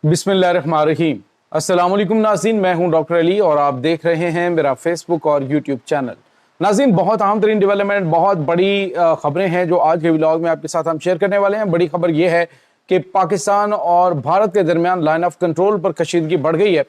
बिस्मिल्लाहिर्रहमानिर्रहीम। अस्सलाम वालेकुम नाज़रीन, मैं हूं डॉक्टर अली और आप देख रहे हैं मेरा फेसबुक और यूट्यूब चैनल। नाज़रीन, बहुत अहम तरीन डेवलपमेंट, बहुत बड़ी खबरें हैं जो आज के व्लॉग में आपके साथ हम शेयर करने वाले हैं। बड़ी खबर यह है कि पाकिस्तान और भारत के दरमियान लाइन ऑफ कंट्रोल पर कशीदगी बढ़ गई है।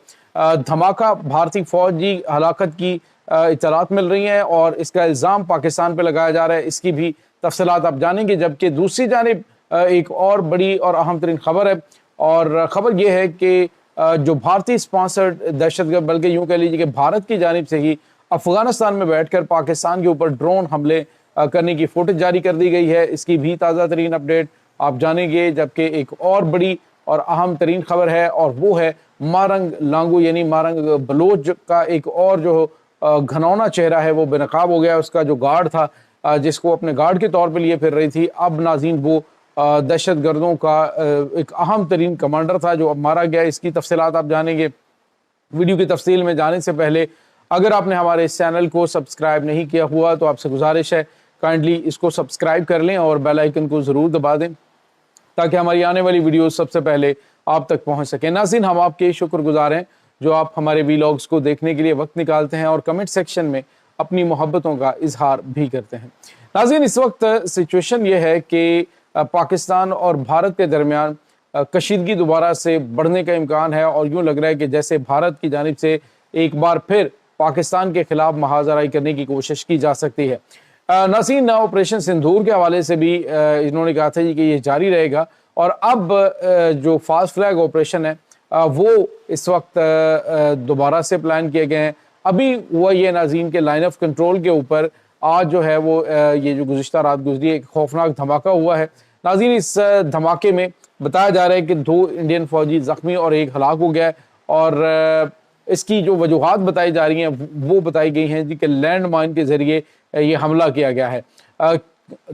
धमाका, भारतीय फौजी हलाकत की इत्तलात मिल रही हैं और इसका इल्ज़ाम पाकिस्तान पर लगाया जा रहा है। इसकी भी तफसीलात आप जानेंगे। जबकि दूसरी जानिब एक और बड़ी और अहम तरीन खबर है, और ख़बर यह है कि जो भारतीय स्पॉन्सर्ड दहशतगर्द, बल्कि यूँ कह लीजिए कि भारत की जानिब से ही अफगानिस्तान में बैठकर पाकिस्तान के ऊपर ड्रोन हमले करने की फुटेज जारी कर दी गई है। इसकी भी ताज़ा तरीन अपडेट आप जानेंगे। जबकि एक और बड़ी और अहम तरीन खबर है, और वो है मारंग लांगू यानी मारंग बलोच का एक और जो घनौना चेहरा है वो बेनकाब हो गया। उसका जो गार्ड था, जिसको अपने गार्ड के तौर पर लिए फिर रही थी, अब नाज़रीन वो दहशत गर्दों का एक अहम तरीन कमांडर था जो अब मारा गया। इसकी तफसीलात आप जानेंगे। वीडियो की तफसील में जाने से पहले अगर आपने हमारे इस चैनल को सब्सक्राइब नहीं किया हुआ तो आपसे गुजारिश है, काइंडली इसको सब्सक्राइब कर लें और बेल आइकन को ज़रूर दबा दें ताकि हमारी आने वाली वीडियो सबसे पहले आप तक पहुंच सके। नाज़रीन, हम आपके शुक्रगुजार हैं जो आप हमारे वीलॉग्स को देखने के लिए वक्त निकालते हैं और कमेंट सेक्शन में अपनी मोहब्बतों का इजहार भी करते हैं। नाज़रीन, इस वक्त सिचुएशन ये है कि पाकिस्तान और भारत के दरमियान कशीदगी दोबारा से बढ़ने का इम्कान है, और यूँ लग रहा है कि जैसे भारत की जानिब से एक बार फिर पाकिस्तान के खिलाफ महाजराई करने की कोशिश की जा सकती है। नाज़रीन, ऑपरेशन सिंदूर के हवाले से भी इन्होंने कहा था कि ये जारी रहेगा, और अब जो फास्ट फ्लैग ऑपरेशन है वो इस वक्त दोबारा से प्लान किए गए हैं। अभी हुआ ये नाज़रीन के लाइन ऑफ कंट्रोल के ऊपर आज जो है वो ये जो गुज़िश्ता रात गुजरी एक खौफनाक धमाका हुआ है। नाज़रीन, इस धमाके में बताया जा रहा है कि 2 इंडियन फौजी ज़ख्मी और 1 हलाक हो गया है, और इसकी जो वजूहात बताई जा रही हैं वो बताई गई हैं कि लैंड माइन के ज़रिए ये हमला किया गया है।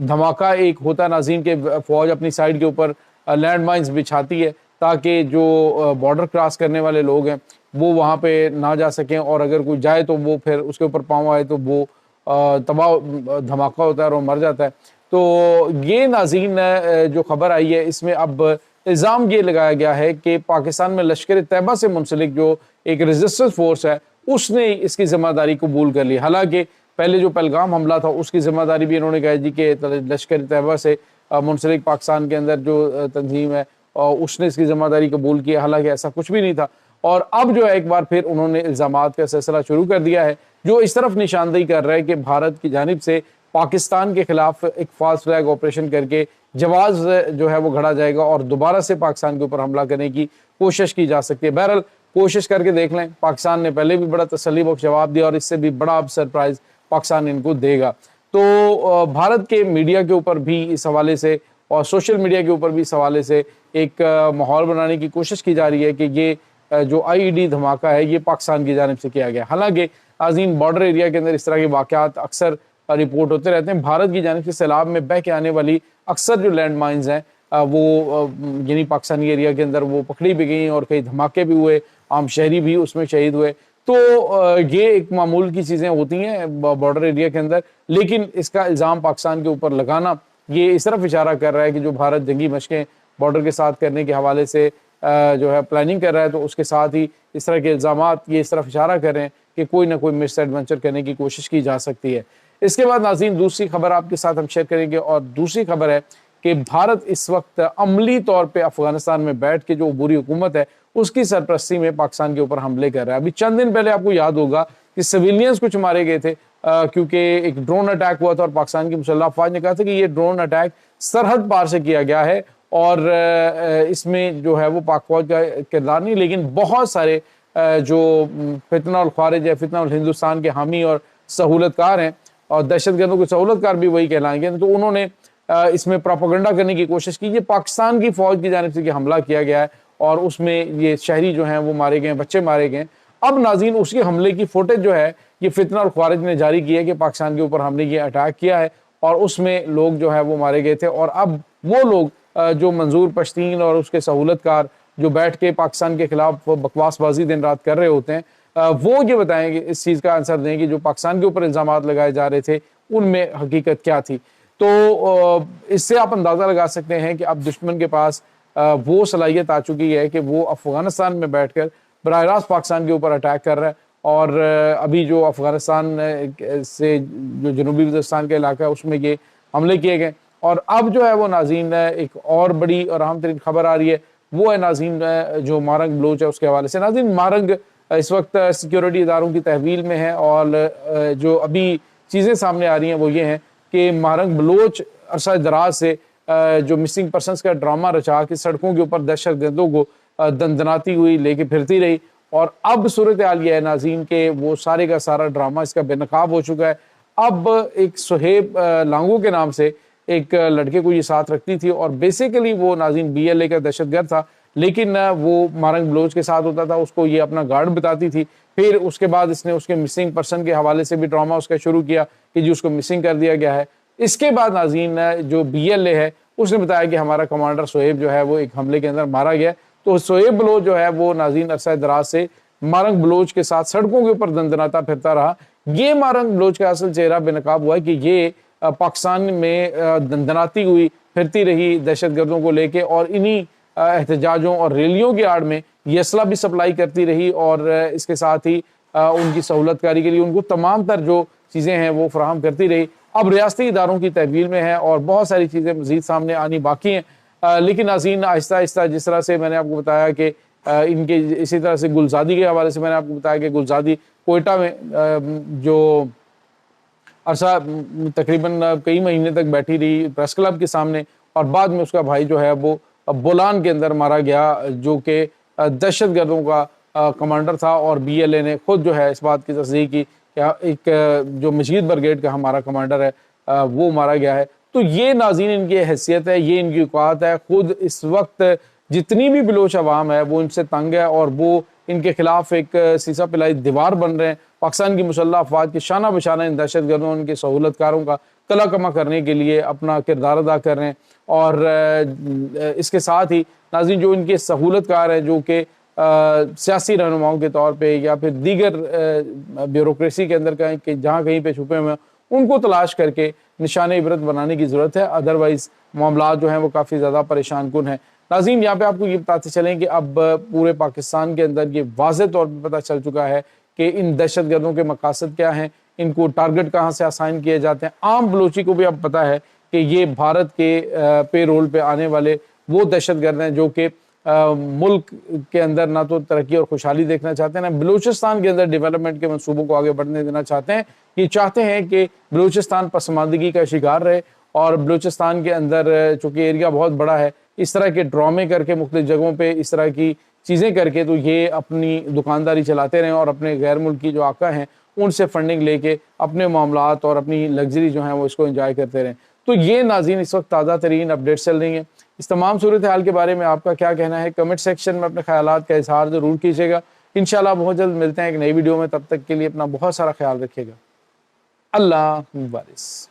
धमाका एक होता है नाज़रीन के फ़ौज अपनी साइड के ऊपर लैंड माइन्स बिछाती है ताकि जो बॉर्डर क्रॉस करने वाले लोग हैं वो वहाँ पे ना जा सकें, और अगर कोई जाए तो वो फिर उसके ऊपर पाँव आए तो वो तबाह धमाका होता है और वो मर जाता है। तो ये नाज़रीन जो खबर आई है इसमें अब इल्ज़ाम ये लगाया गया है कि पाकिस्तान में लश्कर तैयबा से मुंसलिक जो एक रेजिस्टेंस फोर्स है उसने इसकी ज़िम्मेदारी कबूल कर ली। हालांकि पहले जो पहलगाम हमला था उसकी ज़िम्मेदारी भी इन्होंने कहा जी कि लश्कर तैयबा से मुंसलिक पाकिस्तान के अंदर जो तंजीम है उसने इसकी ज़िम्मेदारी कबूल की। हालांकि ऐसा कुछ भी नहीं था, और अब जो है एक बार फिर उन्होंने इल्ज़ामात का सिलसिला शुरू कर दिया है जो इस तरफ निशानदेही कर रहा है कि भारत की जानिब से पाकिस्तान के खिलाफ एक फास्ट फ्लैग ऑपरेशन करके जवाब जो है वो घड़ा जाएगा और दोबारा से पाकिस्तान के ऊपर हमला करने की कोशिश की जा सकती है। बहरहाल कोशिश करके देख लें। पाकिस्तान ने पहले भी बड़ा तसल्ली बख्श जवाब दिया और इससे भी बड़ा अब सरप्राइज पाकिस्तान इनको देगा। तो भारत के मीडिया के ऊपर भी इस हवाले से और सोशल मीडिया के ऊपर भी इस हवाले से एक माहौल बनाने की कोशिश की जा रही है कि ये जो IED धमाका है ये पाकिस्तान की जानिब से किया गया। हालांकि नाज़रीन, बॉर्डर एरिया के अंदर इस तरह के वाक़यात अक्सर रिपोर्ट होते रहते हैं। भारत की जानिब से सैलाब में बह के आने वाली अक्सर जो लैंड माइन्स हैं वो यानी पाकिस्तानी एरिया के अंदर वो पकड़ी भी गई और कई धमाके भी हुए, आम शहरी भी उसमें शहीद हुए। तो ये एक मामूल की चीज़ें होती हैं बॉर्डर एरिया के अंदर, लेकिन इसका इल्ज़ाम पाकिस्तान के ऊपर लगाना ये इस तरफ इशारा कर रहा है कि जो भारत जंगी मशकें बॉर्डर के साथ करने के हवाले से जो है प्लानिंग कर रहा है, तो उसके साथ ही इस तरह के इल्ज़ामात ये इस तरफ इशारा कर रहे हैं कि कोई ना कोई मिस एडवेंचर करने की कोशिश की जा सकती है। इसके बाद नाज़रीन दूसरी खबर आपके साथ हम शेयर करेंगे, और दूसरी खबर है कि भारत इस वक्त अमली तौर पे अफगानिस्तान में बैठ के जो अबूरी हुकूमत है उसकी सरपरस्ती में पाकिस्तान के ऊपर हमले कर रहा है। अभी चंद दिन पहले आपको याद होगा कि सिविलियंस कुछ मारे गए थे क्योंकि एक ड्रोन अटैक हुआ था और पाकिस्तान की मुसल्लह अफवाज ने कहा था कि ये ड्रोन अटैक सरहद पार से किया गया है, और इसमें जो है वो पाक फौज का किरदार नहीं, लेकिन बहुत सारे जो फितना उल खारिज है, फितना उल हिंदुस्तान के हामी और सहूलतकार हैं, और दहशतगर्दों के सहूलतकार भी वही कहलाएंगे, तो उन्होंने इसमें प्रोपेगेंडा करने की कोशिश की। ये पाकिस्तान की फौज की जानिब से हमला किया गया है और उसमें ये शहरी जो हैं वो मारे गए, बच्चे मारे गए। अब नाज़रीन उसके हमले की फुटेज जो है ये फितना और खारिज ने जारी की है कि पाकिस्तान के ऊपर हमने ये अटैक किया है और उसमें लोग जो है वो मारे गए थे, और अब वो लोग जो मंजूर पश्तीन और उसके सहूलतकार जो बैठ के पाकिस्तान के खिलाफ बकवासबाजी दिन रात कर रहे होते हैं, वो ये बताएंगे, इस चीज़ का आंसर देंगे जो पाकिस्तान के ऊपर इल्ज़ामात लगाए जा रहे थे उनमें हकीकत क्या थी। तो इससे आप अंदाज़ा लगा सकते हैं कि अब दुश्मन के पास وہ صلاحیت آ چکی ہے کہ وہ افغانستان میں بیٹھ کر براہ راست پاکستان کے اوپر اٹیک کر رہا ہے، اور ابھی جو افغانستان سے جو جنوبی وزیرستان کا علاقہ ہے اس میں یہ حملے کیے گئے۔ اور اب جو ہے وہ ناظرین ایک اور بڑی اور اہم ترین خبر آ رہی ہے، وہ ہے ناظرین جو مارنگ بلوچ ہے اس کے حوالے سے۔ ناظرین مارنگ اس وقت سیکیورٹی اداروں کی تحویل میں ہے، اور جو ابھی چیزیں سامنے آ رہی ہیں وہ یہ ہیں کہ مارنگ بلوچ عرصہ دراز سے جو مسنگ پرسنس کا ڈرامہ رچا کے سڑکوں کے اوپر دہشت گردوں کو دندناتی ہوئی لے کے پھرتی رہی، اور اب صورتحال یہ ہے ناظرین کہ وہ سارے کا سارا ڈرامہ اس کا بے نقاب ہو چکا ہے۔ اب ایک سہیب لانگو کے نام سے ایک لڑکے کو یہ ساتھ رکھتی تھی، اور بیسیکلی وہ ناظرین BLA کا دہشت گرد تھا، لیکن وہ مارنگ بلوچ کے ساتھ ہوتا تھا، اس کو یہ اپنا گارڈ بتاتی تھی۔ پھر اس کے بعد اس نے اس کے مسنگ پرسن کے حوالے سے بھی ڈرامہ اس کا شروع کیا کہ جی اس کو مسنگ کر دیا گیا ہے۔ اس کے بعد ناظرین جو BLA ہے اس نے بتایا کہ ہمارا کمانڈر سہیب جو ہے وہ ایک حملے کے اندر مارا گیا۔ تو سہیب بلوچ جو ہے وہ ناظرین عرصہ دراز سے مارنگ بلوچ کے ساتھ سڑکوں کے اوپر دندناتا پھرتا رہا۔ یہ مارنگ بلوچ کا اصل چہرہ بے نقاب ہوا ہے کہ یہ پاکستان میں دندناتی ہوئی پھرتی رہی دہشت گردوں کو لے کے، اور انہی احتجاجوں اور ریلیوں کی آڑ میں یہ اسلحہ بھی سپلائی کرتی رہی، اور اس کے ساتھ ہی ان کی سہولت کاری کے لیے ان کو تمام تر جو چیزیں ہیں وہ فراہم کرتی رہی۔ اب ریاستی اداروں کی تحویل میں ہے اور بہت ساری چیزیں مزید سامنے آنی باقی ہیں، لیکن ناظرین آہستہ آہستہ جس طرح سے میں نے آپ کو بتایا کہ ان کے اسی طرح سے گلزادی کے حوالے سے میں نے آپ کو بتایا کہ گلزادی کوئٹہ میں جو عرصہ تقریباً کئی مہینے تک بیٹھی رہی پریس کلب کے سامنے، اور بعد میں اس کا بھائی جو ہے وہ بولان کے اندر مارا گیا، جو کہ دہشت گردوں کا کمانڈر تھا، اور BLA نے خود جو ہے اس بات کی تصدیق کی کہ ایک جو مجید برگیڈ کا ہمارا کمانڈر ہے وہ مارا گیا ہے۔ تو یہ ناظرین ان کی حیثیت ہے، یہ ان کی اوقات ہے۔ خود اس وقت جتنی بھی بلوچ عوام ہے وہ ان سے تنگ ہے، اور وہ ان کے خلاف ایک سیسا پلائی دیوار بن رہے ہیں۔ پاکستان کی مسلح افواج کے شانہ بشانہ ان دہشت گردوں ان کے سہولت کاروں کا کلا کما کرنے کے لیے اپنا کردار ادا کر رہے ہیں، اور اس کے ساتھ ہی ناظرین جو ان کے سہولت کار ہیں جو کہ سیاسی رہنماؤں کے طور پہ یا پھر دیگر بیوروکریسی کے اندر جہاں کہیں پہ چھپے ہوئے ہیں، ان کو تلاش کر کے نشان عبرت بنانے کی ضرورت ہے، ادروائز معاملات جو ہیں وہ کافی زیادہ پریشان کن ہیں۔ ناظرین یہاں پہ آپ کو یہ بتاتے چلیں کہ اب پورے پاکستان کے اندر یہ واضح طور پہ پتہ چل چکا ہے کہ ان دہشت گردوں کے مقاصد کیا ہیں، ان کو ٹارگٹ کہاں سے اسائن کیے جاتے ہیں۔ عام بلوچی کو بھی اب پتہ ہے کہ یہ بھارت کے پے رول پہ آنے والے وہ دہشت گرد ہیں جو کہ ملک کے اندر نہ تو ترقی اور خوشحالی دیکھنا چاہتے ہیں، نہ بلوچستان کے اندر ڈیولپمنٹ کے منصوبوں کو آگے بڑھنے دینا چاہتے ہیں۔ یہ چاہتے ہیں کہ بلوچستان پسماندگی کا شکار رہے، اور بلوچستان کے اندر چونکہ ایریا بہت بڑا ہے، اس طرح کے ڈرامے کر کے مختلف جگہوں پہ اس طرح کی چیزیں کر کے تو یہ اپنی دکانداری چلاتے رہیں، اور اپنے غیر ملکی جو آقا ہیں ان سے فنڈنگ لے کے اپنے معاملات اور اپنی لگژری جو ہیں وہ اس کو انجوائے کرتے رہیں۔ تو یہ ناظرین اس وقت تازہ ترین اپڈیٹس چل رہی ہیں۔ اس تمام صورتحال کے بارے میں آپ کا کیا کہنا ہے؟ کمنٹ سیکشن میں اپنے خیالات کا اظہار ضرور کیجیے گا۔ انشاءاللہ بہت جلد ملتے ہیں ایک نئی ویڈیو میں، تب تک کے لیے اپنا بہت سارا خیال رکھیے گا۔ اللہ حافظ۔